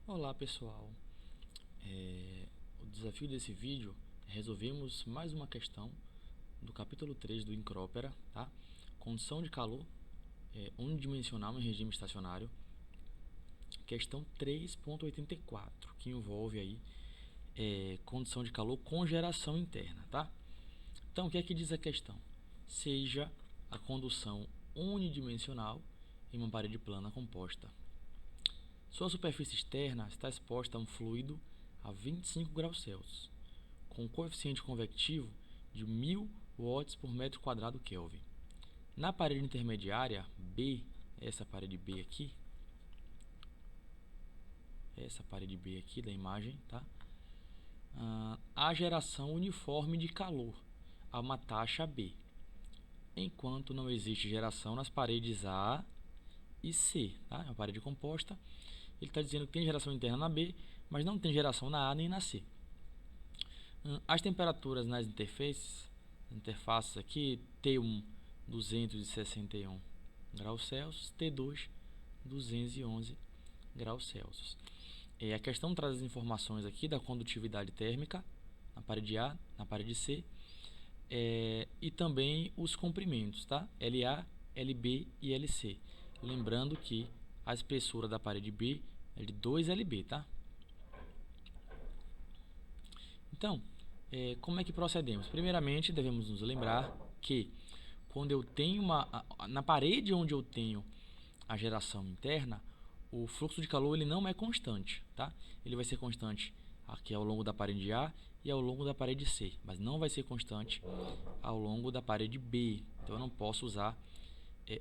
Olá pessoal, o desafio desse vídeo é resolvermos mais uma questão do capítulo 3 do Incrópera, tá? Condição de calor unidimensional em regime estacionário, questão 3.84, que envolve aí condição de calor com geração interna, tá? Então o que é que diz a questão? Seja a condução unidimensional em uma parede plana composta. Sua superfície externa está exposta a um fluido a 25 graus Celsius, com um coeficiente convectivo de 1000 watts por metro quadrado Kelvin. Na parede intermediária B, essa parede B aqui da imagem, tá? Há geração uniforme de calor a uma taxa B, enquanto não existe geração nas paredes A e C, tá? É uma parede composta. Ele está dizendo que tem geração interna na B, mas não tem geração na A nem na C. As temperaturas nas interfaces aqui, T1 261 graus Celsius, T2 211 graus Celsius. A questão traz as informações aqui da condutividade térmica na parede A, na parede C, e também os comprimentos, tá? LA, LB e LC. Lembrando que a espessura da parede B é de 2 lb, tá? Então, como é que procedemos? Primeiramente, devemos nos lembrar que quando eu tenho na parede onde eu tenho a geração interna, o fluxo de calor ele não é constante, tá? Ele vai ser constante aqui ao longo da parede A e ao longo da parede C, mas não vai ser constante ao longo da parede B. Então eu não posso usar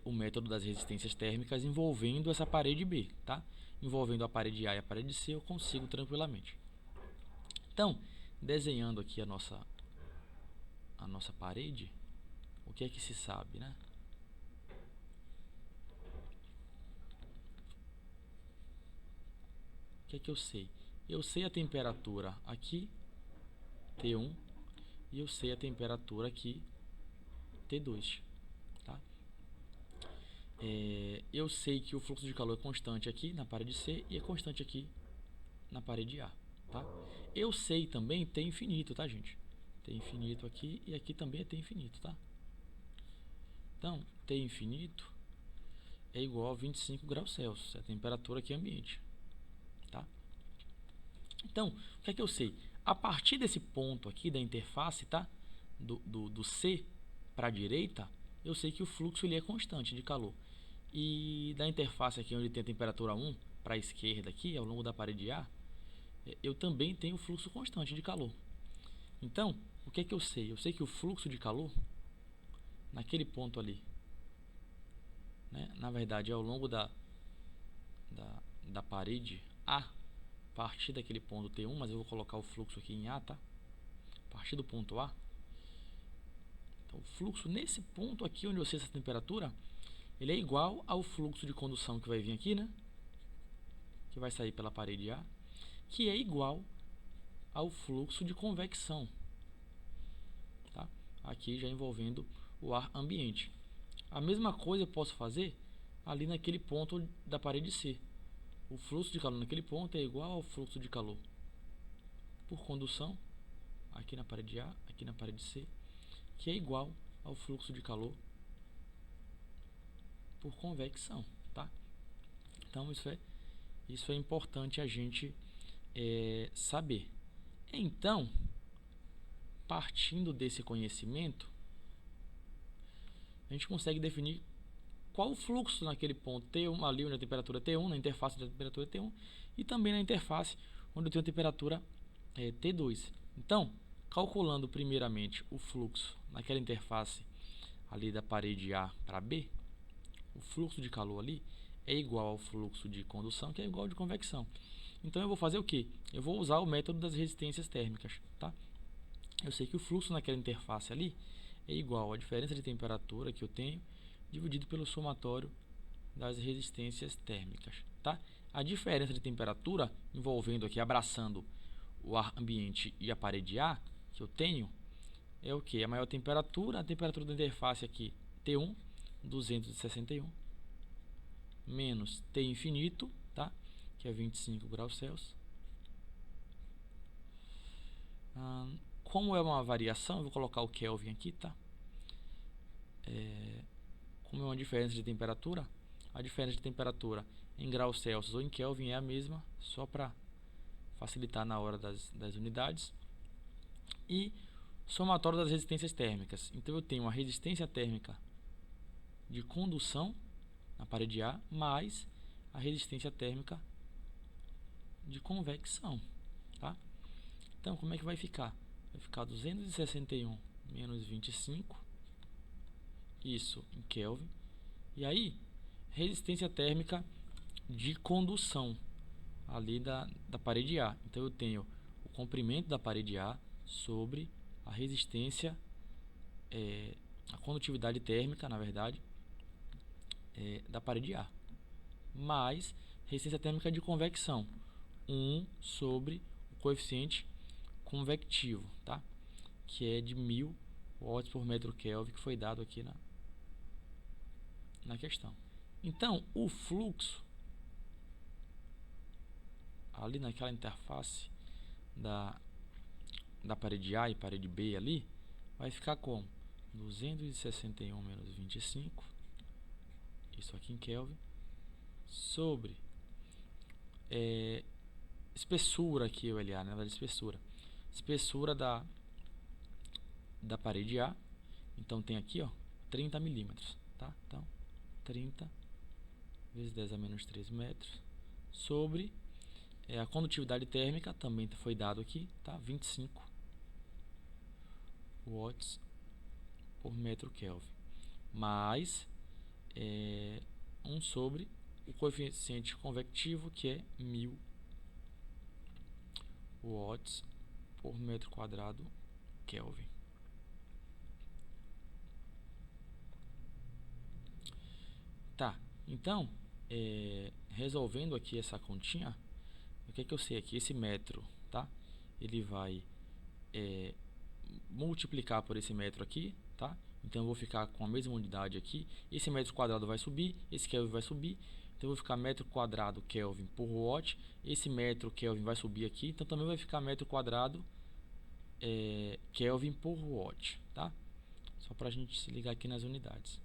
o método das resistências térmicas envolvendo essa parede B, tá? Envolvendo a parede A e a parede C eu consigo tranquilamente. Então, desenhando aqui a nossa parede, o que é que se sabe, né? O que é que eu sei? Eu sei a temperatura aqui, T1, e eu sei a temperatura aqui, T2, tá? Eu sei que o fluxo de calor é constante aqui na parede C e é constante aqui na parede A, tá? Eu sei também T infinito, tá, gente? T infinito aqui e aqui também é T infinito, tá? Então, T infinito é igual a 25 graus Celsius, é a temperatura aqui ambiente, tá? Então, o que é que eu sei? A partir desse ponto aqui da interface, tá? Do C para a direita, eu sei que o fluxo ele é constante de calor. E da interface aqui onde tem a temperatura 1 para a esquerda aqui, ao longo da parede A, eu também tenho fluxo constante de calor. Então, o que é que eu sei? Eu sei que o fluxo de calor, naquele ponto ali, né, na verdade é ao longo da parede A, a partir daquele ponto T1, mas eu vou colocar o fluxo aqui em A, tá? A partir do ponto A. Então, o fluxo nesse ponto aqui onde eu sei essa temperatura, ele é igual ao fluxo de condução que vai vir aqui, né? Que vai sair pela parede A, que é igual ao fluxo de convecção, tá? Aqui já envolvendo o ar ambiente. A mesma coisa eu posso fazer ali naquele ponto da parede C. O fluxo de calor naquele ponto é igual ao fluxo de calor por condução, aqui na parede A, aqui na parede C, que é igual ao fluxo de calor por convecção, tá? Então isso é importante a gente saber. Então, partindo desse conhecimento, a gente consegue definir qual o fluxo naquele ponto T1, ali onde a temperatura é T1, na interface da temperatura é T1, e também na interface onde eu tenho a temperatura T2. Então, calculando primeiramente o fluxo naquela interface ali da parede A para B, o fluxo de calor ali é igual ao fluxo de condução, que é igual ao de convecção. Então eu vou fazer o que? Eu vou usar o método das resistências térmicas, tá? Eu sei que o fluxo naquela interface ali é igual à diferença de temperatura que eu tenho dividido pelo somatório das resistências térmicas, tá? A diferença de temperatura envolvendo aqui, abraçando o ar ambiente e a parede A que eu tenho, é o que? A maior temperatura, a temperatura da interface aqui, T1, 261, menos T infinito, tá? que é 25 graus Celsius. Como é uma variação, eu vou colocar o Kelvin aqui, tá? Como é uma diferença de temperatura, a diferença de temperatura em graus Celsius ou em Kelvin é a mesma, só para facilitar na hora das unidades. E somatório das resistências térmicas. Então eu tenho a resistência térmica de condução na parede A mais a resistência térmica de convecção, tá? Então como é que vai ficar? Vai ficar 261 menos 25, isso em Kelvin. E aí, resistência térmica de condução ali da parede A. Então eu tenho o comprimento da parede A sobre a resistência, a condutividade térmica, na verdade, da parede A, mais resistência térmica de convecção, 1 sobre o coeficiente convectivo, tá? Que é de 1000 watts por metro Kelvin, que foi dado aqui na questão. Então, o fluxo ali naquela interface da parede A e parede B ali, vai ficar como? 261 menos 25, isso aqui em Kelvin, sobre espessura aqui, o LA, né? Espessura da parede A. Então tem aqui, ó, 30 milímetros, tá? Então, 30 vezes 10 a menos 3 metros sobre a condutividade térmica, também foi dado aqui, tá? 25 watts por metro Kelvin, mais 1 sobre o coeficiente convectivo, que é 1000 watts por metro quadrado Kelvin. Tá, então, resolvendo aqui essa continha, o que é que eu sei aqui? Esse metro, tá? Ele vai multiplicar por esse metro aqui, tá? Então eu vou ficar com a mesma unidade aqui. Esse metro quadrado vai subir, esse Kelvin vai subir. Então eu vou ficar metro quadrado Kelvin por watt. Esse metro Kelvin vai subir aqui, então também vai ficar metro quadrado Kelvin por watt, tá? Só para a gente se ligar aqui nas unidades.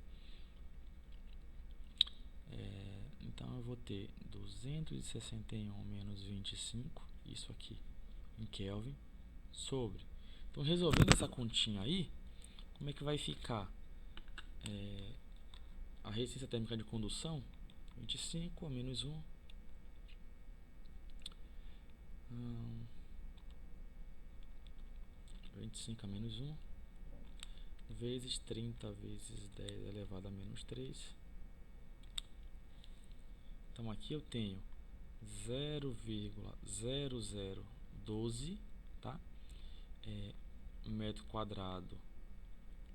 Então eu vou ter 261 menos 25, isso aqui em Kelvin, sobre. Então resolvendo essa continha aí, como é que vai ficar? A resistência térmica de condução, 25 a menos 1, 25 a menos 1, vezes 30 vezes 10 elevado a menos 3. Então aqui eu tenho 0,0012, tá? Metro quadrado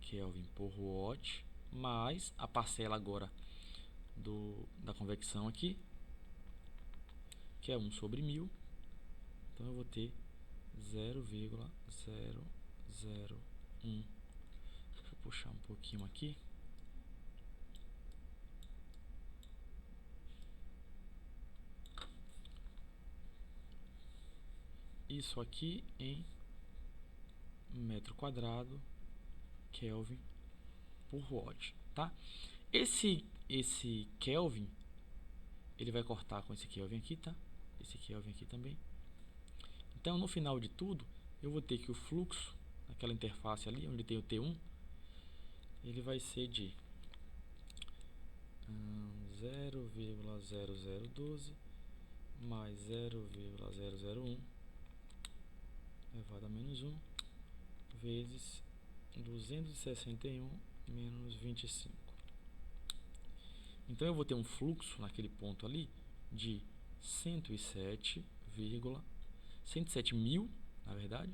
Kelvin por watt, mais a parcela agora da convecção aqui, que é 1 sobre 1000. Então eu vou ter 0,001. Deixa eu puxar um pouquinho aqui. Isso aqui em metro quadrado Kelvin por watt, tá? Esse Kelvin, ele vai cortar com esse Kelvin aqui, tá? Esse Kelvin aqui também. Então, no final de tudo, eu vou ter que o fluxo, naquela interface ali, onde tem o T1, ele vai ser de 0,0012 mais 0,001 elevado a menos 1 vezes 261 menos 25. Então eu vou ter um fluxo naquele ponto ali de 107 mil, na verdade,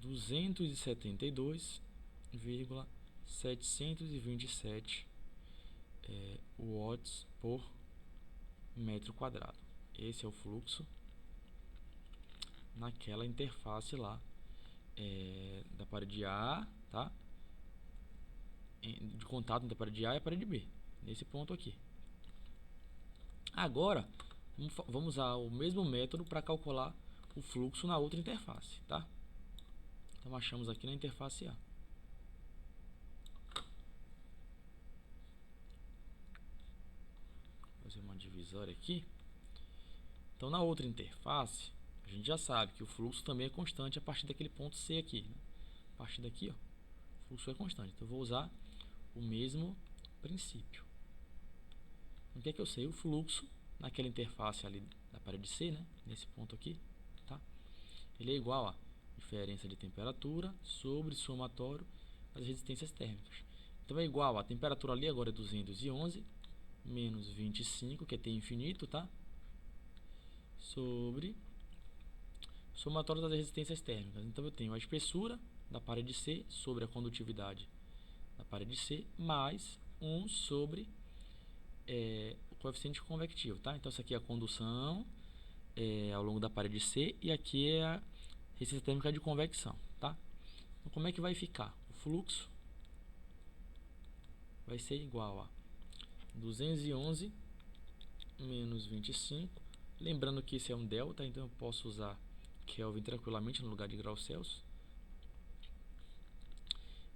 272,727 watts por metro quadrado. Esse é o fluxo naquela interface lá da parede A, tá? De contato entre a parede A e a parede B, nesse ponto aqui. Agora Vamos usar o mesmo método para calcular o fluxo na outra interface, tá? Então achamos aqui na interface A. Vou fazer uma divisória aqui. Então na outra interface, a gente já sabe que o fluxo também é constante a partir daquele ponto C aqui, né? A partir daqui, ó, o fluxo é constante. Então eu vou usar o mesmo princípio. Então, o que é que eu sei? O fluxo naquela interface ali da parede C, né? Nesse ponto aqui, tá? Ele é igual a diferença de temperatura sobre somatório das resistências térmicas. Então é igual a temperatura ali agora é 211 menos 25, que é T infinito, tá? Sobre somatório das resistências térmicas. Então eu tenho a espessura da parede C sobre a condutividade da parede C mais 1 sobre o coeficiente convectivo, tá? Então isso aqui é a condução ao longo da parede C e aqui é a resistência térmica de convecção, tá? Então como é que vai ficar? O fluxo vai ser igual a 211 menos 25. Lembrando que isso é um delta, então eu posso usar Kelvin tranquilamente no lugar de graus Celsius.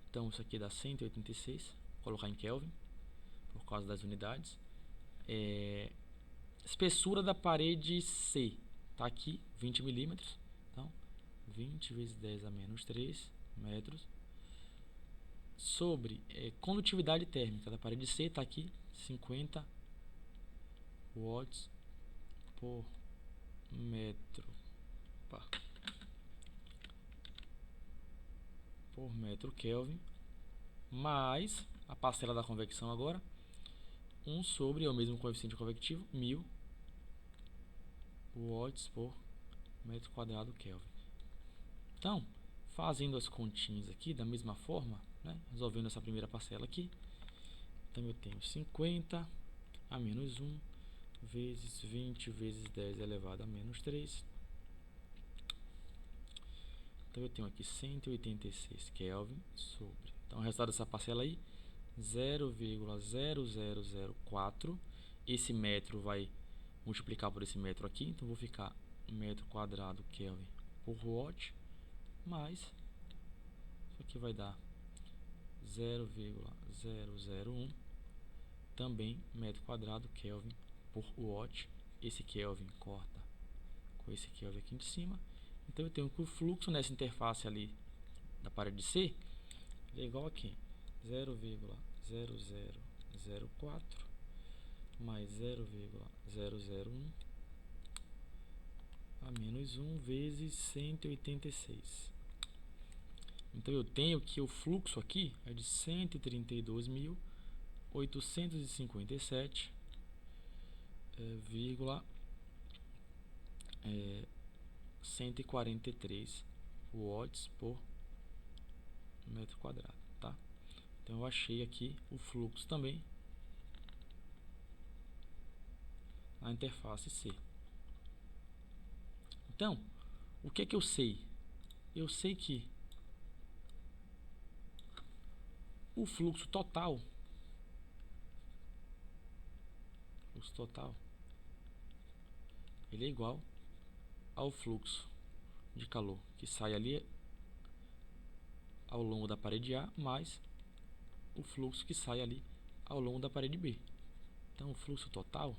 Então isso aqui dá 186, vou colocar em Kelvin por causa das unidades. Espessura da parede C está aqui, 20 milímetros. Então 20 vezes 10 a menos 3 metros. Sobre condutividade térmica da parede C está aqui, 50 watts por metro por metro Kelvin, mais a parcela da convecção agora, 1 sobre o mesmo coeficiente convectivo, 1000 watts por metro quadrado Kelvin. Então, fazendo as continhas aqui da mesma forma, né, resolvendo essa primeira parcela aqui, então eu tenho 50 a menos 1 vezes 20 vezes 10 elevado a menos 3. Então eu tenho aqui 186 Kelvin sobre. Então o resultado dessa parcela aí, 0,0004. Esse metro vai multiplicar por esse metro aqui, então vou ficar metro quadrado Kelvin por watt, mais isso aqui vai dar 0,001 também metro quadrado Kelvin por watt. Esse Kelvin corta com esse Kelvin aqui em cima. Então eu tenho que o fluxo nessa interface ali da parede C é igual a quê? 0,0004 mais 0,001 a menos 1 vezes 186. Então eu tenho que o fluxo aqui é de 132.857,143 watts por metro quadrado, tá? Então eu achei aqui o fluxo também na interface C. Então, o que é que eu sei? Eu sei que o fluxo total ele é igual ao fluxo de calor que sai ali ao longo da parede A mais o fluxo que sai ali ao longo da parede B. Então o fluxo total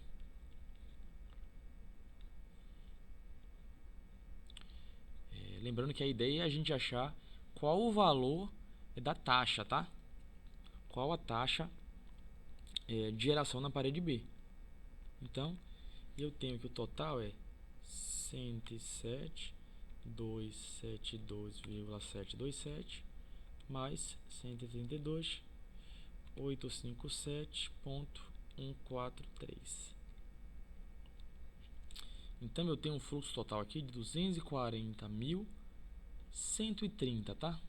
lembrando que a ideia é a gente achar qual o valor da taxa, tá? Qual a taxa de geração na parede B. Então, eu tenho que o total é 107.272,727 mais 132.857,143. Então eu tenho um fluxo total aqui de 240.130, tá?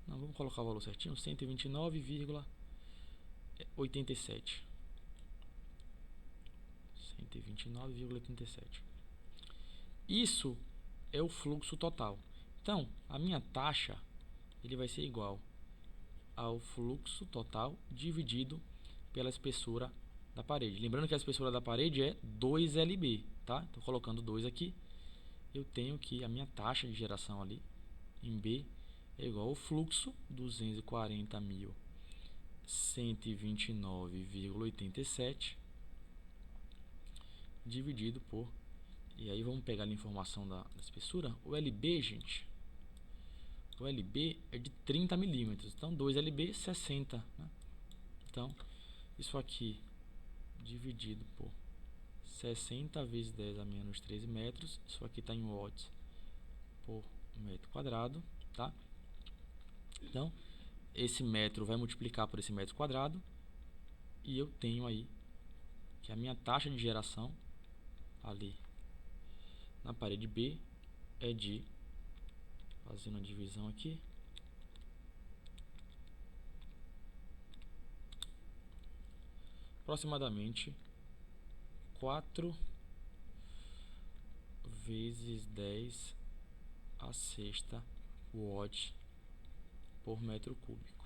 Não, vamos colocar o valor certinho, 129,87. 129,87. Isso é o fluxo total. Então, a minha taxa ele vai ser igual ao fluxo total dividido pela espessura da parede. Lembrando que a espessura da parede é 2lb, tá? Estou colocando 2 aqui. Eu tenho que a minha taxa de geração ali em B é igual ao fluxo 240.129,87 dividido por... E aí vamos pegar a informação da espessura. O LB, gente, o LB é de 30 milímetros. Então 2lb, 60, né? Então isso aqui dividido por 60 vezes 10 a menos 13 metros. Isso aqui está em watts por metro quadrado, tá? Então, esse metro vai multiplicar por esse metro quadrado. E eu tenho aí que a minha taxa de geração ali na parede B é de, fazendo a divisão aqui, aproximadamente 4 vezes 10 a sexta watt por metro cúbico.